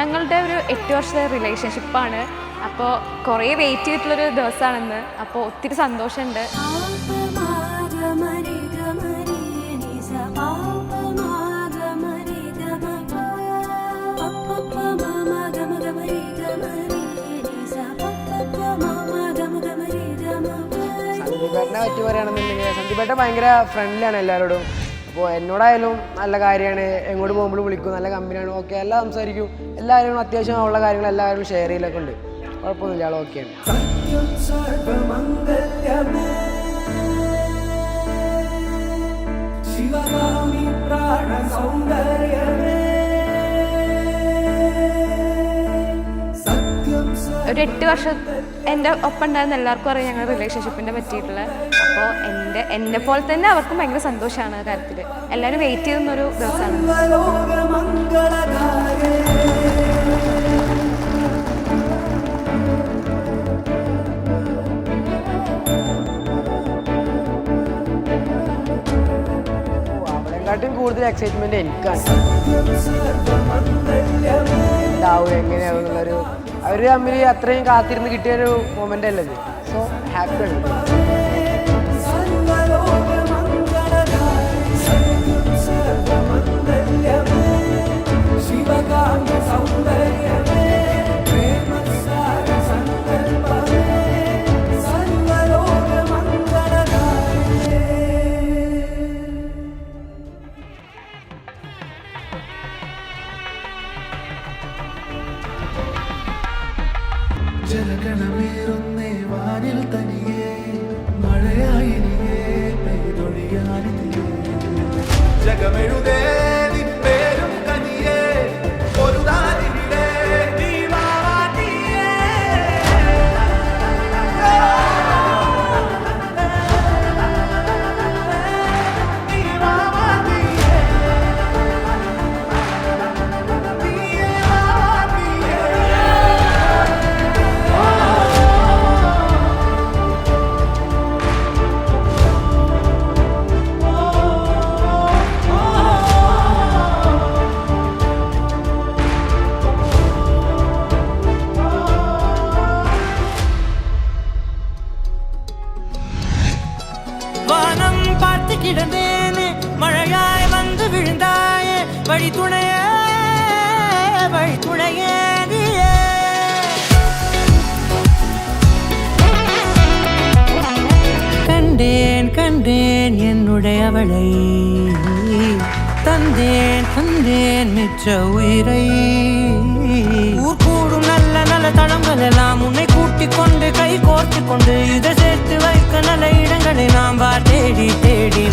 ഞങ്ങളുടെ ഒരു 8 വർഷത്തെ റിലേഷൻഷിപ്പാണ്. അപ്പോൾ കുറേ വെയിറ്റ് ചെയ്തിട്ടുള്ളൊരു ദിവസമാണെന്ന്. അപ്പോൾ ഒത്തിരി സന്തോഷമുണ്ട്. സന്ദീപേട്ടനെ പറ്റി പറയുകയാണെന്നുണ്ടെങ്കിൽ സന്ദീപേട്ടൻ ഭയങ്കര ഫ്രണ്ട്ലിയാണ് എല്ലാവരോടും. അപ്പോൾ എന്നോടായാലും നല്ല കാര്യമാണ്, എങ്ങോട്ട് പോകുമ്പോൾ വിളിക്കും, നല്ല കമ്പനിയാണ്, ഓക്കെ എല്ലാം സംസാരിക്കും, എല്ലാവരും അത്യാവശ്യം ഉള്ള കാര്യങ്ങൾ എല്ലാവരും ഷെയർ ചെയ്യലൊക്കെ ഉണ്ട്. കുഴപ്പമൊന്നുമില്ല, ആൾ ഓക്കെയാണ്. ഒരു 8 വർഷം എൻ്റെ ഒപ്പം ഉണ്ടായിരുന്ന എല്ലാവർക്കും അറിയാം ഞങ്ങളുടെ റിലേഷൻഷിപ്പിനെ പറ്റിയിട്ടുള്ള. അപ്പോൾ എന്നെ പോലെ തന്നെ അവർക്കും ഭയങ്കര സന്തോഷമാണ് ആ കാര്യത്തിൽ. എല്ലാവരും വെയിറ്റ് ചെയ്യുന്നൊരു ദിവസമാണ്. അവരെക്കാട്ടും കൂടുതൽ എക്സൈറ്റ്മെന്റ് എനിക്കാണ്. എന്താവും എങ്ങനെയാവും എന്നുള്ളൊരു അവർ തമ്മിൽ അത്രയും കാത്തിരുന്ന് കിട്ടിയൊരു മൊമെന്റ് അല്ലേ ഇത്. സോ ഹാപ്പിയാണ്. ജലഗണമേറുന്നേ വാനിൽ തനിയേ മഴയായിനിയേ പെയ്തൊഴിയാനിതിയേ ജഗമെഴുതേ നിൻ പേരും തനിയേ ഒരു ദാനിവിടെ നീ വാവാനിയേ നീ വാവാനിയേ നീയേ വാവാനിയേ. வானம் பார்த்து கிடந்தேனே மழையாய் வந்து விழுந்தாயே வழி துணையே நீயே. கண்டேன் கண்டேன் என்னுடையவளை தந்தேன் மிச்ச உயிரை. ஊர் கூடும் நல்ல நல்ல தளங்கள் எல்லாம் உன்னை கூட்டிக் கொண்டு கை கோர்த்து கொண்டு இதை சேர்த்து வைக்க நல்ல இடங்களை நாம் தேடி தேடி